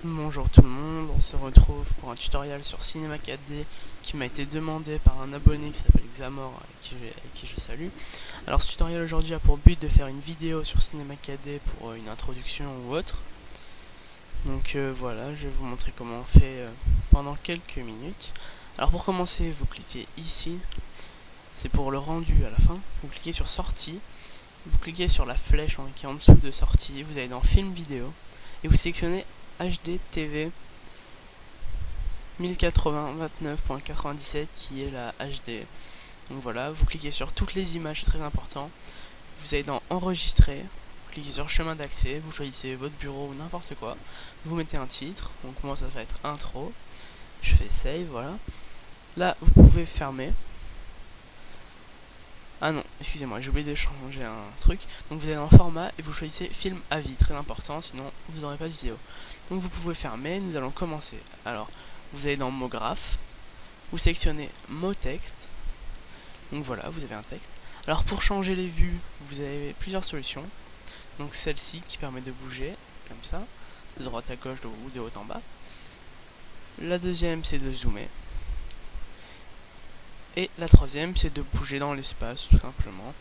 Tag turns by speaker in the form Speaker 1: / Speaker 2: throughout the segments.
Speaker 1: Bonjour tout le monde, on se retrouve pour un tutoriel sur Cinema 4D qui m'a été demandé par un abonné qui s'appelle Xamor, avec qui je salue. Alors ce tutoriel aujourd'hui a pour but de faire une vidéo sur Cinema 4D pour une introduction ou autre. Donc voilà, je vais vous montrer comment on fait pendant quelques minutes. Alors pour commencer, vous cliquez ici, c'est pour le rendu à la fin. Vous cliquez sur sortie, vous cliquez sur la flèche qui est en dessous de sortie, vous allez dans film vidéo et vous sélectionnez HD TV 1080-29.97 qui est la HD. Donc voilà, vous cliquez sur toutes les images, c'est très important. Vous allez dans enregistrer, vous cliquez sur chemin d'accès, vous choisissez votre bureau ou n'importe quoi. Vous mettez un titre, donc moi ça va être intro. Je fais save, voilà. Là vous pouvez fermer. Ah non, excusez-moi, j'ai oublié de changer un truc. Donc vous allez dans format et vous choisissez film à vie, très important, sinon vous n'aurez pas de vidéo. Donc vous pouvez fermer, nous allons commencer. Alors, vous allez dans mot graphe, vous sélectionnez mot texte. Donc voilà, vous avez un texte. Alors pour changer les vues, vous avez plusieurs solutions. Donc celle-ci qui permet de bouger, comme ça, de droite à gauche ou de haut en bas. La deuxième, c'est de zoomer. Et la troisième, c'est de bouger dans l'espace, tout simplement.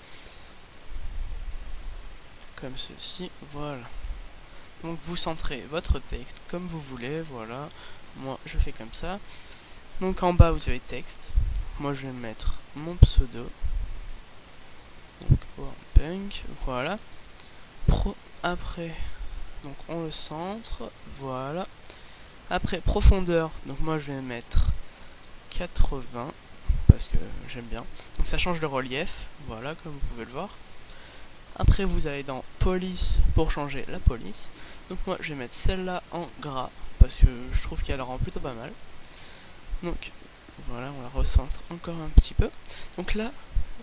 Speaker 1: Comme ceci, voilà. Donc vous centrez votre texte comme vous voulez, voilà. Moi, je fais comme ça. Donc en bas, vous avez texte. Moi, je vais mettre mon pseudo. Donc Punk, voilà. Après, donc on le centre, voilà. Après, profondeur, donc moi, je vais mettre 80. Parce que j'aime bien. Donc ça change de relief, voilà, comme vous pouvez le voir. Après vous allez dans police pour changer la police. Donc moi je vais mettre celle-là en gras parce que je trouve qu'elle rend plutôt pas mal. Donc voilà, on la recentre encore un petit peu. Donc là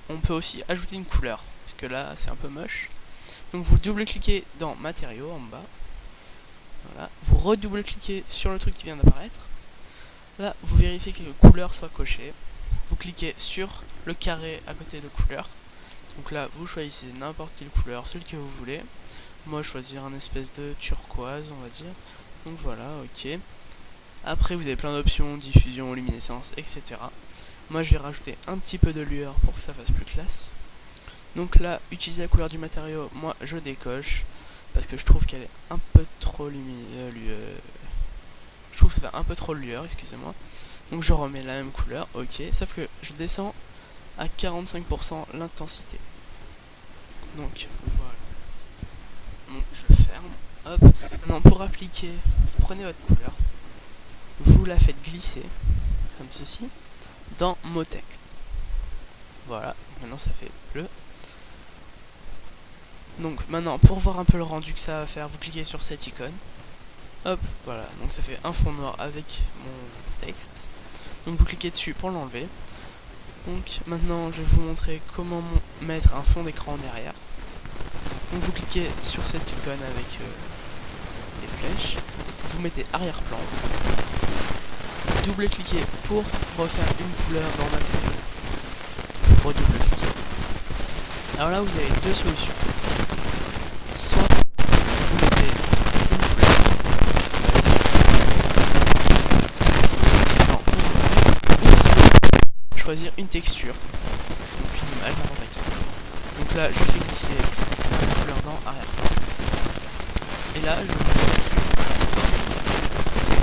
Speaker 1: on peut aussi ajouter une couleur parce que là c'est un peu moche. Donc vous double-cliquez dans matériaux en bas. Voilà, vous redouble-cliquez sur le truc qui vient d'apparaître. Là vous vérifiez que les couleurs soient cochées. Vous cliquez sur le carré à côté de couleur. Donc là, vous choisissez n'importe quelle couleur, celle que vous voulez. Moi, je vais choisir un espèce de turquoise, on va dire. Donc voilà, ok. Après, vous avez plein d'options, diffusion, luminescence, etc. Moi, je vais rajouter un petit peu de lueur pour que ça fasse plus classe. Donc là, utiliser la couleur du matériau, moi, je décoche. Parce que je trouve qu'elle est un peu trop lumineuse. Je trouve que ça fait un peu trop lueur, excusez-moi. Donc je remets la même couleur, ok. Sauf que je descends à 45% l'intensité. Donc voilà. Donc je ferme. Hop. Maintenant pour appliquer, vous prenez votre couleur, vous la faites glisser comme ceci dans mot texte. Voilà. Maintenant ça fait bleu. Donc maintenant pour voir un peu le rendu que ça va faire, vous cliquez sur cette icône. Hop, voilà. Donc ça fait un fond noir avec mon texte. Donc vous cliquez dessus pour l'enlever. Donc maintenant je vais vous montrer comment mettre un fond d'écran derrière. Donc vous cliquez sur cette icône avec les flèches, vous mettez arrière-plan, vous double-cliquez pour refaire une couleur dans matériau, vous redouble-cliquez. Alors là vous avez deux solutions, soit vous mettez une couleur, non, ou sinon choisir une texture, donc une image n'importe laquelle. Donc là je fais glisser la couleur dans arrière-plan. Et là je vais vous montrer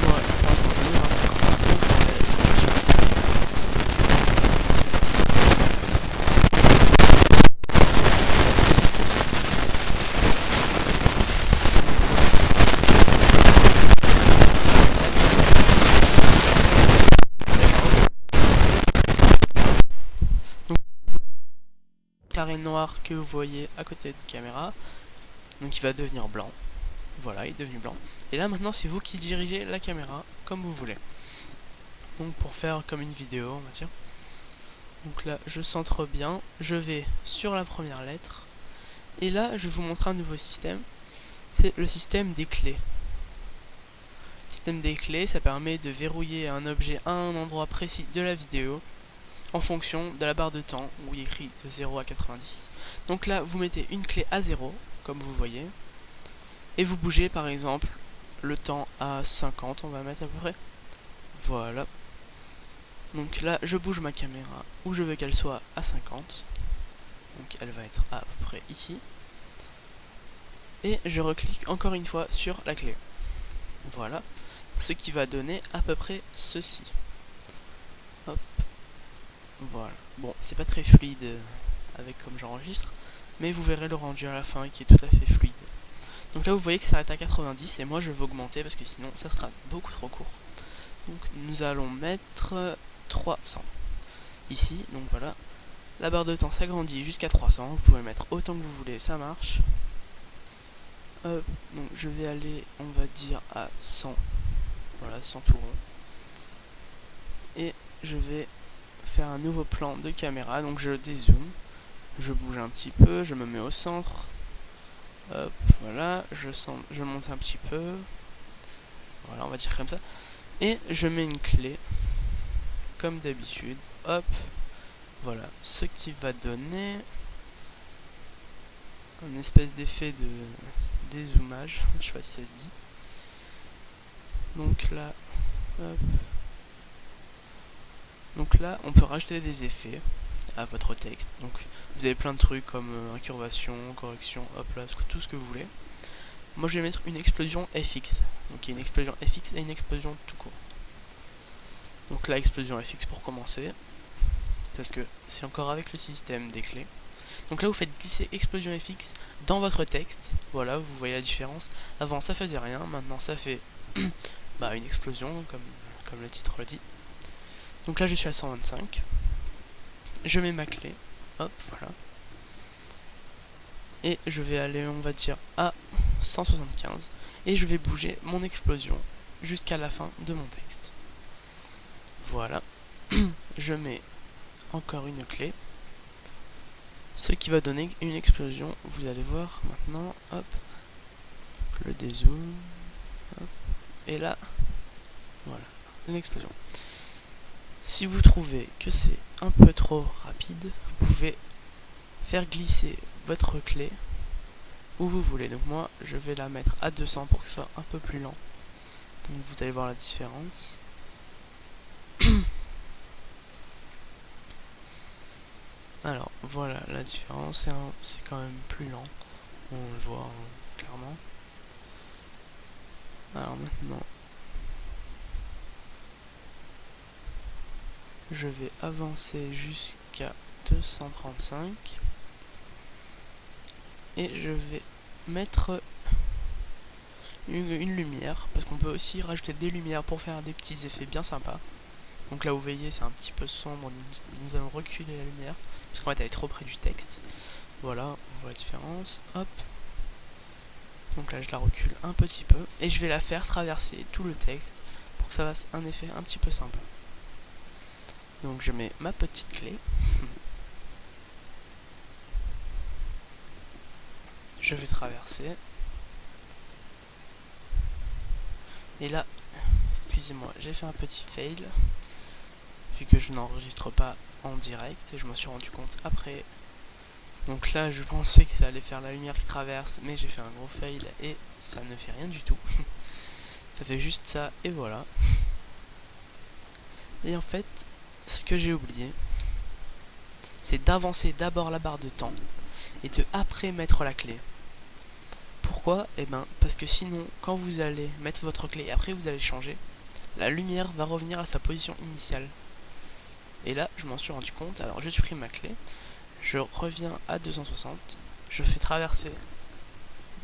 Speaker 1: moi je pense que c'est carré noir que vous voyez à côté de caméra, donc il va devenir blanc. Voilà, il est devenu blanc. Et là maintenant c'est vous qui dirigez la caméra comme vous voulez. Donc pour faire comme une vidéo on va dire. Donc là je centre bien, je vais sur la première lettre. Et là je vais vous montrer un nouveau système. C'est le système des clés. Le système des clés, ça permet de verrouiller un objet à un endroit précis de la vidéo en fonction de la barre de temps où il est écrit de 0 à 90. Donc là vous mettez une clé à 0 comme vous voyez et vous bougez par exemple le temps à 50, on va mettre à peu près. Voilà. Donc là, je bouge ma caméra où je veux qu'elle soit à 50. Donc elle va être à peu près ici. Et je reclique encore une fois sur la clé. Voilà. Ce qui va donner à peu près ceci. Hop. Voilà. Bon, c'est pas très fluide avec comme j'enregistre, mais vous verrez le rendu à la fin qui est tout à fait fluide. Donc là, vous voyez que ça s'arrête à 90 et moi je vais augmenter parce que sinon ça sera beaucoup trop court. Donc nous allons mettre 300 ici. Donc voilà. La barre de temps s'agrandit jusqu'à 300. Vous pouvez mettre autant que vous voulez, ça marche. Hop. Donc je vais aller, on va dire, à 100. Voilà, 100 tout rond. Et je vais faire un nouveau plan de caméra. Donc je dézoome. Je bouge un petit peu, je me mets au centre. Hop, voilà, je monte un petit peu. Voilà, on va dire comme ça. Et je mets une clé, comme d'habitude. Hop, voilà. Ce qui va donner un espèce d'effet de dézoomage. Je sais pas si ça se dit. Donc là, hop. Donc là, on peut rajouter des effets à votre texte. Donc vous avez plein de trucs comme incurvation, correction, hop là, tout ce que vous voulez. Moi je vais mettre une explosion FX. Donc il y a une explosion FX et une explosion tout court. Donc là, explosion FX pour commencer. Parce que c'est encore avec le système des clés. Donc là vous faites glisser explosion FX dans votre texte. Voilà, vous voyez la différence. Avant ça faisait rien, maintenant ça fait une explosion comme le titre le dit. Donc là je suis à 125. Je mets ma clé. Hop, voilà. Et je vais aller, on va dire, à 175. Et je vais bouger mon explosion jusqu'à la fin de mon texte. Voilà. Je mets encore une clé. Ce qui va donner une explosion. Vous allez voir maintenant. Hop. Le dézoom. Hop. Et là. Voilà. Une explosion. Si vous trouvez que c'est un peu trop rapide, vous pouvez faire glisser votre clé où vous voulez. Donc moi, je vais la mettre à 200 pour que ce soit un peu plus lent. Donc vous allez voir la différence. Alors voilà la différence, c'est quand même plus lent, on le voit clairement. Alors maintenant, je vais avancer jusqu'à 235 et je vais mettre une lumière, parce qu'on peut aussi rajouter des lumières pour faire des petits effets bien sympas. Donc là vous voyez c'est un petit peu sombre, nous allons reculer la lumière, parce qu'en fait elle est trop près du texte. Voilà, on voit la différence, hop. Donc là je la recule un petit peu, et je vais la faire traverser tout le texte, pour que ça fasse un effet un petit peu sympa. Donc je mets ma petite clé. Je vais traverser. Et là, excusez-moi, j'ai fait un petit fail. Vu que je n'enregistre pas en direct, et je m'en suis rendu compte après. Donc là, je pensais que ça allait faire la lumière qui traverse, mais j'ai fait un gros fail et ça ne fait rien du tout. Ça fait juste ça, et voilà. Et en fait, ce que j'ai oublié, c'est d'avancer d'abord la barre de temps, et de après mettre la clé. Pourquoi? Eh ben, parce que sinon, quand vous allez mettre votre clé et après vous allez changer, la lumière va revenir à sa position initiale. Et là, je m'en suis rendu compte, alors je supprime ma clé, je reviens à 260, je fais traverser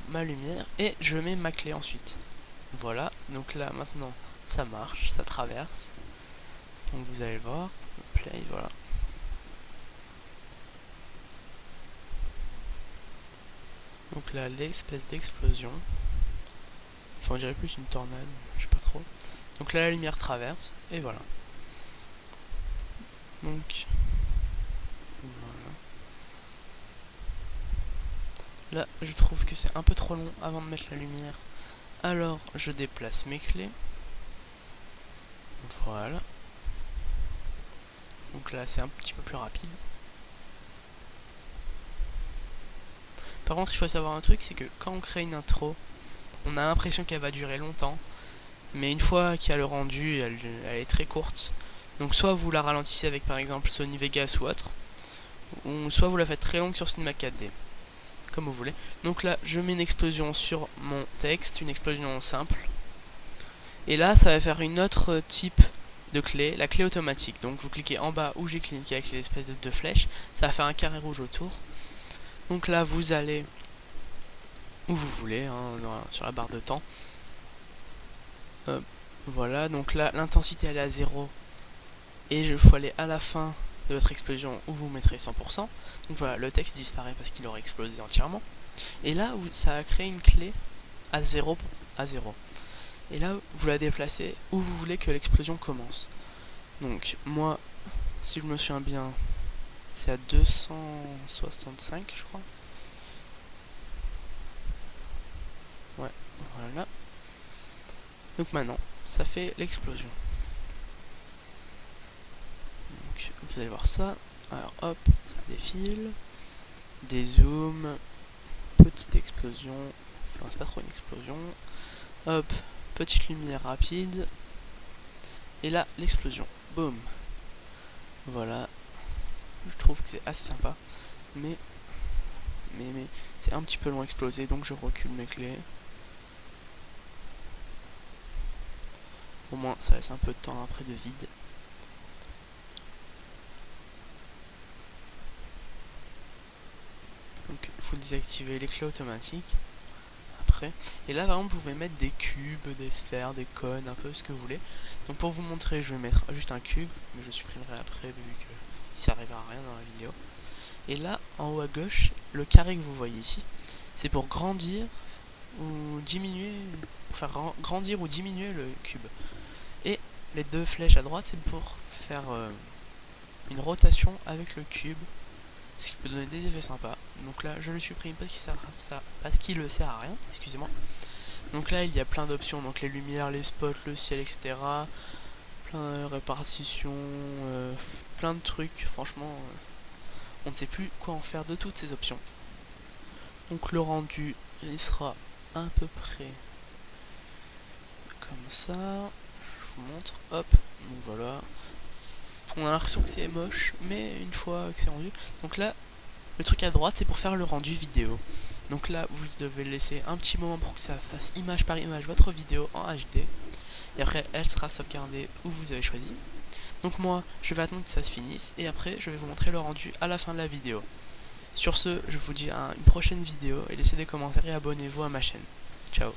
Speaker 1: ma lumière et je mets ma clé ensuite. Voilà, donc là maintenant ça marche, ça traverse. Donc vous allez voir, play, voilà. Donc là, l'espèce d'explosion. Enfin, on dirait plus une tornade, je sais pas trop. Donc là, la lumière traverse, et voilà. Donc, voilà. Là, je trouve que c'est un peu trop long avant de mettre la lumière. Alors, je déplace mes clés. Voilà. Donc là, c'est un petit peu plus rapide. Par contre, il faut savoir un truc, c'est que quand on crée une intro, on a l'impression qu'elle va durer longtemps, mais une fois qu'il y a le rendu, elle est très courte. Donc soit vous la ralentissez avec par exemple Sony Vegas ou autre, ou soit vous la faites très longue sur Cinema 4D, comme vous voulez. Donc là, je mets une explosion sur mon texte, une explosion simple. Et là, ça va faire une autre type de clé, la clé automatique. Donc vous cliquez en bas où j'ai cliqué avec les espèces de deux flèches, ça va faire un carré rouge autour. Donc là, vous allez où vous voulez, hein, sur la barre de temps. Voilà, donc là, l'intensité elle est à 0. Et il faut aller à la fin de votre explosion où vous mettrez 100%. Donc voilà, le texte disparaît parce qu'il aurait explosé entièrement. Et là, ça a créé une clé à 0. Et là, vous la déplacez où vous voulez que l'explosion commence. Donc moi, si je me souviens bien, c'est à 265, je crois. Ouais, voilà. Donc maintenant, ça fait l'explosion. Donc vous allez voir ça. Alors hop, ça défile. Des zooms. Petite explosion. Enfin, c'est pas trop une explosion. Hop, petite lumière rapide. Et là, l'explosion. Boum. Voilà. Je trouve que c'est assez sympa. Mais c'est un petit peu long explosé, donc je recule mes clés. Au moins, ça laisse un peu de temps après de vide. Donc, il faut désactiver les clés automatiques. Après. Et là, par exemple, vous pouvez mettre des cubes, des sphères, des cônes, un peu ce que vous voulez. Donc, pour vous montrer, je vais mettre juste un cube, mais je supprimerai après vu que ça n'arrivera à rien dans la vidéo. Et là, en haut à gauche, le carré que vous voyez ici, c'est pour grandir ou diminuer, pour faire grandir ou diminuer le cube. Et les deux flèches à droite, c'est pour faire une rotation avec le cube, ce qui peut donner des effets sympas. Donc là, je le supprime parce qu'il ne sert à rien, excusez-moi. Donc là, il y a plein d'options, donc les lumières, les spots, le ciel, etc. Plein de répartitions, plein de trucs, franchement, on ne sait plus quoi en faire de toutes ces options. Donc le rendu, il sera à peu près comme ça. Je vous montre, hop, donc voilà. On a l'impression que c'est moche, mais une fois que c'est rendu. Donc là, le truc à droite, c'est pour faire le rendu vidéo. Donc là, vous devez laisser un petit moment pour que ça fasse image par image votre vidéo en HD. Et après, elle sera sauvegardée où vous avez choisi. Donc moi, je vais attendre que ça se finisse. Et après, je vais vous montrer le rendu à la fin de la vidéo. Sur ce, je vous dis à une prochaine vidéo. Et laissez des commentaires et abonnez-vous à ma chaîne. Ciao.